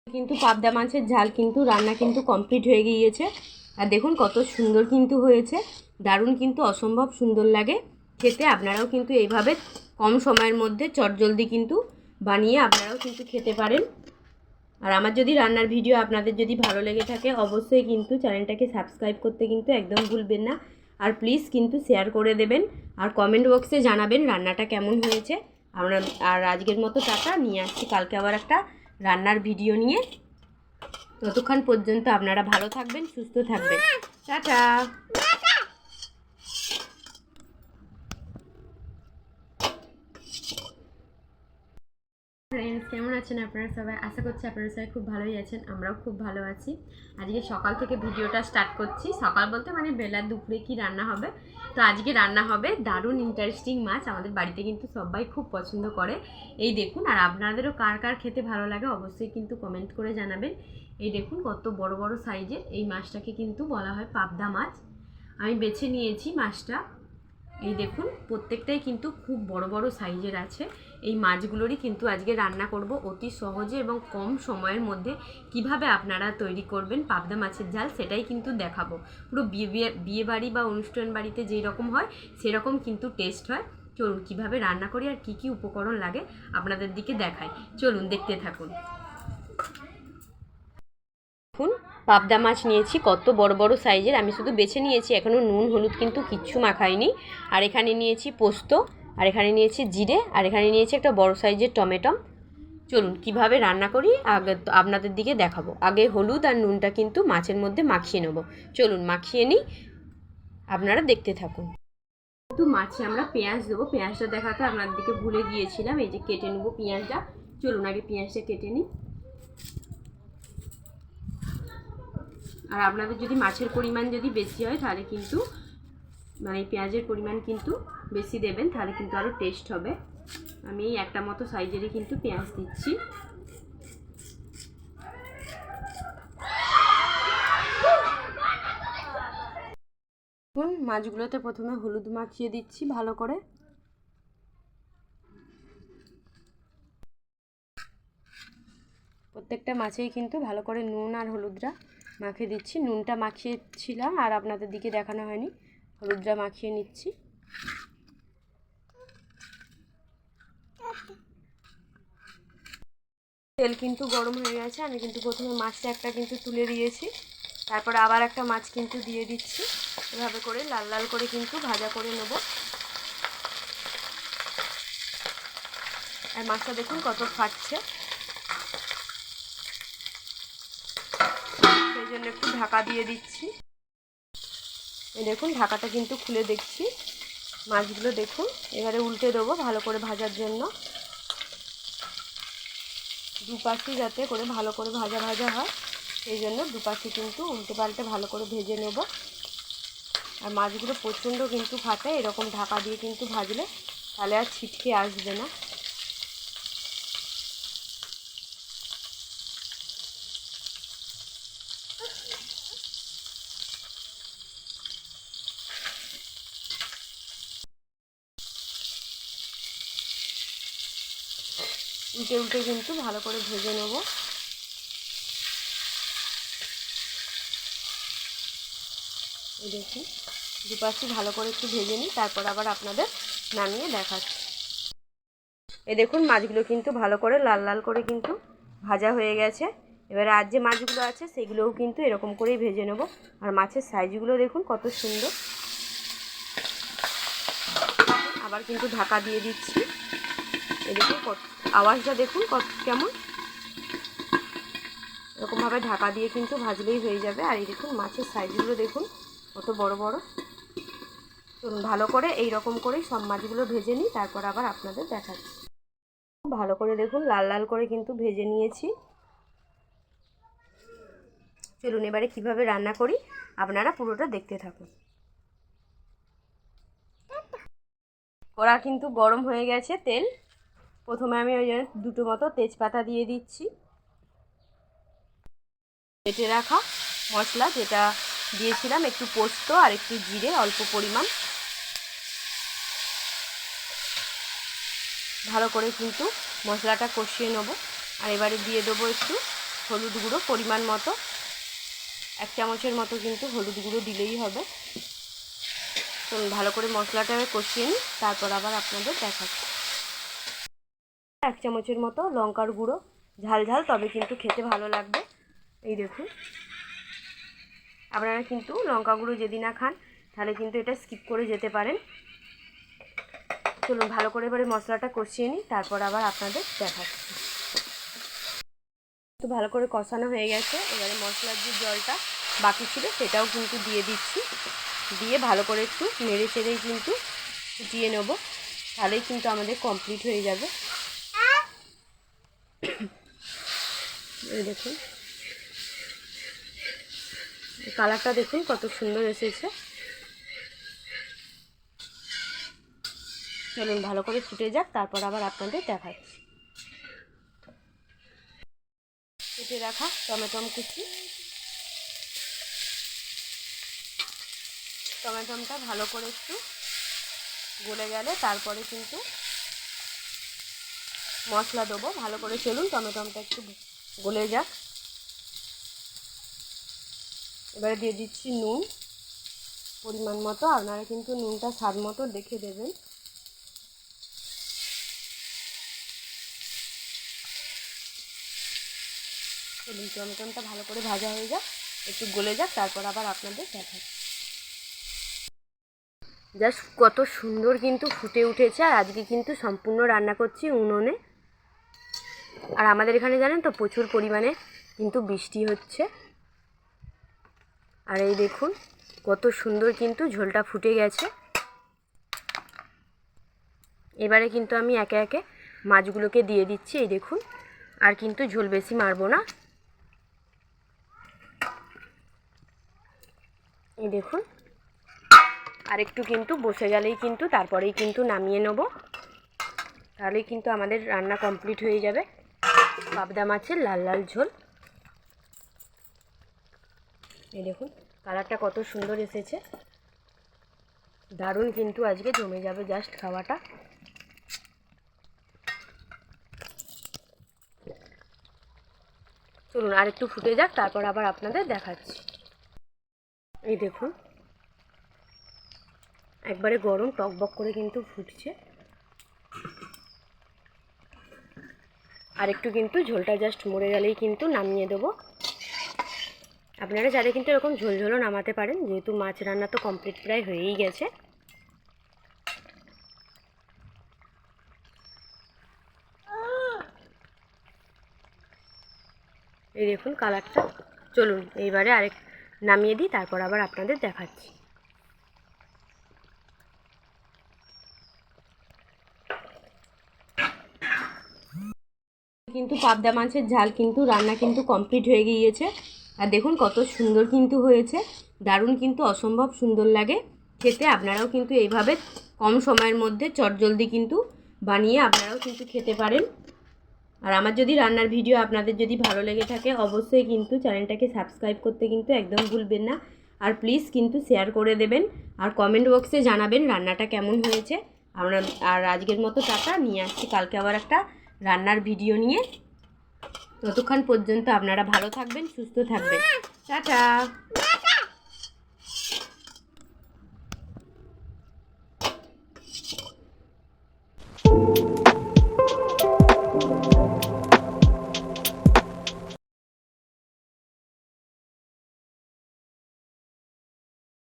কিন্তু পাবদা মাছের ঝাল কিন্তু রান্না কিন্তু কমপ্লিট হয়ে গিয়েছে। আর দেখুন কত সুন্দর কিন্তু হয়েছে, দারুণ কিন্তু অসম্ভব সুন্দর লাগে খেতে। আপনারাও কিন্তু এইভাবে কম সময়ের মধ্যে চটজলদি কিন্তু বানিয়ে আপনারাও কিন্তু খেতে পারেন। আর আমার যদি রান্নার ভিডিও আপনাদের যদি ভালো লেগে থাকে অবশ্যই কিন্তু চ্যানেলটাকে সাবস্ক্রাইব করতে কিন্তু একদম ভুলবেন না। আর প্লিজ কিন্তু শেয়ার করে দেবেন আর কমেন্ট বক্সে জানাবেন রান্নাটা কেমন হয়েছে। আমরা আর আজকের মতো টাটা, নিয়ে আসছি কালকে আবার একটা রান্নার ভিডিও নিয়ে। ততক্ষণ পর্যন্ত আপনারা ভালো থাকবেন, সুস্থ থাকবেন। টাটা। ফ্রেন্ডস, কেমন আছেন আপনারা সবাই? আশা করছি আপনারা সবাই খুব ভালোই আছেন, আমরাও খুব ভালো আছি। আজকে সকাল থেকে ভিডিওটা স্টার্ট করছি। সকাল বলতে মানে বেলা দুপুরে কি রান্না হবে। তো আজকে রান্না হবে দারুণ ইন্টারেস্টিং মাছ। আমাদের বাড়িতে কিন্তু সবাই খুব পছন্দ করে। এই দেখুন, আর আপনাদেরও কার কার খেতে ভালো লাগে অবশ্যই কিন্তু কমেন্ট করে জানাবেন। এই দেখুন কত বড় বড় সাইজের এই মাছটাকে কিন্তু বলা হয় পাবদা মাছ। আমি বেছে নিয়েছি মাছটা। এই দেখুন প্রত্যেকটাই কিন্তু খুব বড় বড় সাইজের আছে। এই মাছগুলোরই কিন্তু আজকে রান্না করব অতি সহজে এবং কম সময়ের মধ্যে। কিভাবে আপনারা তৈরি করবেন পাবদা মাছের ঝাল সেটাই কিন্তু দেখাবো। পুরো বিয়ে বাড়ি বা অনুষ্ঠান বাড়িতে যেই রকম হয় সেরকম কিন্তু টেস্ট হয়। চলুন কিভাবে রান্না করি আর কি কি উপকরণ লাগে আপনাদের দিকে দেখাই। চলুন দেখতে থাকুন। দেখুন পাবদা মাছ নিয়েছি কত বড় বড় সাইজের। আমি শুধু বেছে নিয়েছি, এখনও নুন হলুদ কিন্তু কিচ্ছু মাখাইনি। আর এখানে নিয়েছি পোস্ত, আর এখানে নিয়েছি জিরে, আর এখানে নিয়েছি একটা বড় সাইজের টমেটো। চলুন কিভাবে রান্না করি আগে আপনাদের দিকে দেখাবো। আগে হলুদ আর নুনটা কিন্তু মাছের মধ্যে মাখিয়ে নেব। চলুন মাখিয়ে নিই, আপনারা দেখতে থাকুন। কিন্তু মাছে আমরা পেঁয়াজ দেবো। পেঁয়াজটা দেখাতে আপনাদের দিকে ভুলে গিয়েছিলাম। এই যে কেটে নেবো পেঁয়াজটা। চলুন আগে পেঁয়াজটা কেটে নিই। আর আপনাদের যদি মাছের পরিমাণ যদি বেশি হয় তাহলে কিন্তু মানে পেঁয়াজের পরিমাণ কিন্তু বেশি দেবেন, তাহলে কিন্তু আরও টেস্ট হবে। আমি এই একটা মতো সাইজেরই কিন্তু পেঁয়াজ দিচ্ছি। মাছগুলোতে প্রথমে হলুদ মাখিয়ে দিচ্ছি ভালো করে। প্রত্যেকটা মাছেই কিন্তু ভালো করে নুন আর হলুদটা মাখিয়ে দিচ্ছি। নুনটা মাখিয়েছিলাম আর আপনাদের দিকে দেখানো হয়নি, হলুদটা মাখিয়ে নিচ্ছি। তেল কিন্তু গরম হয়ে গেছে। আমি কিন্তু প্রথমে মাছটা একটা কিন্তু তুলে দিয়েছি, তারপর আবার একটা মাছ কিন্তু দিয়ে দিচ্ছি। এভাবে করে লাল লাল করে কিন্তু ভাজা করে নেব। আর মাছটা দেখুন কত ফাটছে, সেই জন্য একটু ঢাকা দিয়ে দিচ্ছি। এই দেখুন ঢাকাটা কিন্তু খুলে দেখছি মাছগুলো দেখুন। এবারে উল্টে দেবো ভালো করে ভাজার জন্য। দুপাশে যাতে করে ভালো করে ভাজা ভাজা হয় সেই জন্য দুপাশে কিন্তু উল্টে পাল্টে ভালো করে ভেজে নেব। আর মাছগুলো প্রচণ্ড কিন্তু ফাটে, এরকম ঢাকা দিয়ে কিন্তু ভাজলে তাহলে আর ছিটকে আসবে না। উল্টে উল্টে কিন্তু ভালো করে ভেজে নেব। এই দেখুন দুপাশে ভালো করে একটু ভেজে নিই, তারপর আবার আপনাদের নামিয়ে দেখাচ্ছি। এই দেখুন মাছগুলো কিন্তু ভালো করে লাল লাল করে কিন্তু ভাজা হয়ে গেছে। এবারে আর যে মাছগুলো আছে সেগুলোও কিন্তু এরকম করেই ভেজে নেব। আর মাছের সাইজগুলো দেখুন কত সুন্দর। আবার কিন্তু ঢাকা দিয়ে দিচ্ছি। এই দেখুন আওয়াজটা দেখুন কত কেমন, এরকমভাবে ঢাকা দিয়ে কিন্তু ভাজলেই হয়ে যাবে। আর এই দেখুন মাছের সাইজগুলো দেখুন কত বড় বড়। চলুন ভালো করে এই রকম করেই সব মাছগুলো ভেজে নিই, তারপর আবার আপনাদের দেখাচ্ছি। ভালো করে দেখুন লাল লাল করে কিন্তু ভেজে নিয়েছি। চলুন এবারে কিভাবে রান্না করি আপনারা পুরোটা দেখতে থাকুন। কড়া কিন্তু গরম হয়ে গেছে তেল। প্রথমে আমি ওই জন্য দুটো মতো তেজপাতা দিয়ে দিচ্ছি। বেটে রাখা মশলা যেটা দিয়েছিলাম, একটু পোস্ত আর একটু জিরে অল্প পরিমাণ, ভালো করে কিন্তু মশলাটা কষিয়ে নেব। আর এবারে দিয়ে দেবো একটু হলুদ গুঁড়ো পরিমাণ মতো, 1 চামচের মতো কিন্তু হলুদ গুঁড়ো দিলেই হবে। তো ভালো করে মশলাটা আমি কষিয়ে নিই, তারপর আবার আপনাদের দেখাচ্ছি। 1 চামচের মতো লঙ্কার গুঁড়ো, ঝাল ঝাল তবে কিন্তু খেতে ভালো লাগবে। এই দেখুন, আপনারা কিন্তু লঙ্কা গুঁড়ো যদি না খান তাহলে কিন্তু এটা স্কিপ করে যেতে পারেন। চলুন ভালো করে এবারে মশলাটা কষিয়ে নিই, তারপর আবার আপনাদের দেখাচ্ছি। তো ভালো করে কষানো হয়ে গেছে, এবারে মশলার যে জলটা বাকি ছিল সেটাও কিন্তু দিয়ে দিচ্ছি। দিয়ে ভালো করে একটু নেড়ে চেড়েই কিন্তু ফুটিয়ে নেব, তাহলেই কিন্তু আমাদের কমপ্লিট হয়ে যাবে। এই দেখুন কালারটা দেখুন কত সুন্দর এসেছে। চলুন ভালো করে ফুটে যাক, তারপর আবার আপনাদের দেখাচ্ছি। কেটে রাখা টমেটম কুচি, টমেটমটা ভালো করে একটু গলে গেলে তারপরে কিন্তু মশলা দেবো। ভালো করে চলুন টমেটমটা একটু গলে যাক। এবারে দিয়ে দিচ্ছি নুন পরিমাণ মতো, আপনারা কিন্তু নুনটা স্বাদ মতো দেখে দেবেন। চলুন টমেটোটা ভালো করে ভাজা হয়ে যাক, একটু গলে যাক, তারপর আবার আপনাদের দেখাচ্ছি। জাস্ট কত সুন্দর কিন্তু ফুটে উঠেছে। আর আজকে কিন্তু সম্পূর্ণ রান্না করছি উনুনে। আর আমাদের এখানে জানেন তো প্রচুর পরিমাণে কিন্তু বৃষ্টি হচ্ছে। আর এই দেখুন কত সুন্দর কিন্তু ঝোলটা ফুটে গেছে। এবারে কিন্তু আমি একে একে মাছগুলোকে দিয়ে দিচ্ছি। এই দেখুন, আর কিন্তু ঝোল বেশি মারবো না। এই দেখুন আর একটু কিন্তু বসে গেলেই কিন্তু তারপরেই কিন্তু নামিয়ে নেব, তাহলেই কিন্তু আমাদের রান্না কমপ্লিট হয়ে যাবে। পাবদা মাছের লাল লাল ঝোল। এই দেখুন কালারটা কত সুন্দর এসেছে, দারুণ কিন্তু আজকে জমে যাবে জাস্ট খাওয়াটা। চলুন আর একটু ফুটে যাক, তারপর আবার আপনাদের দেখাচ্ছি। এই দেখুন একবারে গরম টকবক করে কিন্তু ফুটছে। আর একটু কিন্তু ঝোলটা জাস্ট মরে গেলেই কিন্তু নামিয়ে দেবো। আপনারা চাইলে কিন্তু এরকম ঝোল ঝোলও নামাতে পারেন, যেহেতু মাছ রান্না তো কমপ্লিট প্রায় হয়েই গেছে। এই দেখুন কালারটা। চলুন এইবারে আরেক নামিয়ে দিই, তারপর আবার আপনাদের দেখাচ্ছি। কিন্তু পাবদা মাছের ঝাল কিন্তু রান্না কিন্তু কমপ্লিট হয়ে গিয়েছে। আর দেখুন কত সুন্দর কিন্তু হয়েছে, দারুণ কিন্তু অসম্ভব সুন্দর লাগে খেতে। আপনারাও কিন্তু এইভাবে কম সময়ের মধ্যে চটজলদি কিন্তু বানিয়ে আপনারাও কিন্তু খেতে পারেন। আর আমার যদি রান্নার ভিডিও আপনাদের যদি ভালো লেগে থাকে অবশ্যই কিন্তু চ্যানেলটাকে সাবস্ক্রাইব করতে কিন্তু একদম ভুলবেন না। আর প্লিজ কিন্তু শেয়ার করে দেবেন, আর কমেন্ট বক্সে জানাবেন রান্নাটা কেমন হয়েছে। আমরা আর আজকের মতো টাটা, নিয়ে আসছি কালকে আবার একটা রান্নার ভিডিও নিয়ে। ততক্ষণ পর্যন্ত আপনারা ভালো থাকবেন, সুস্থ থাকবেন। টাটা।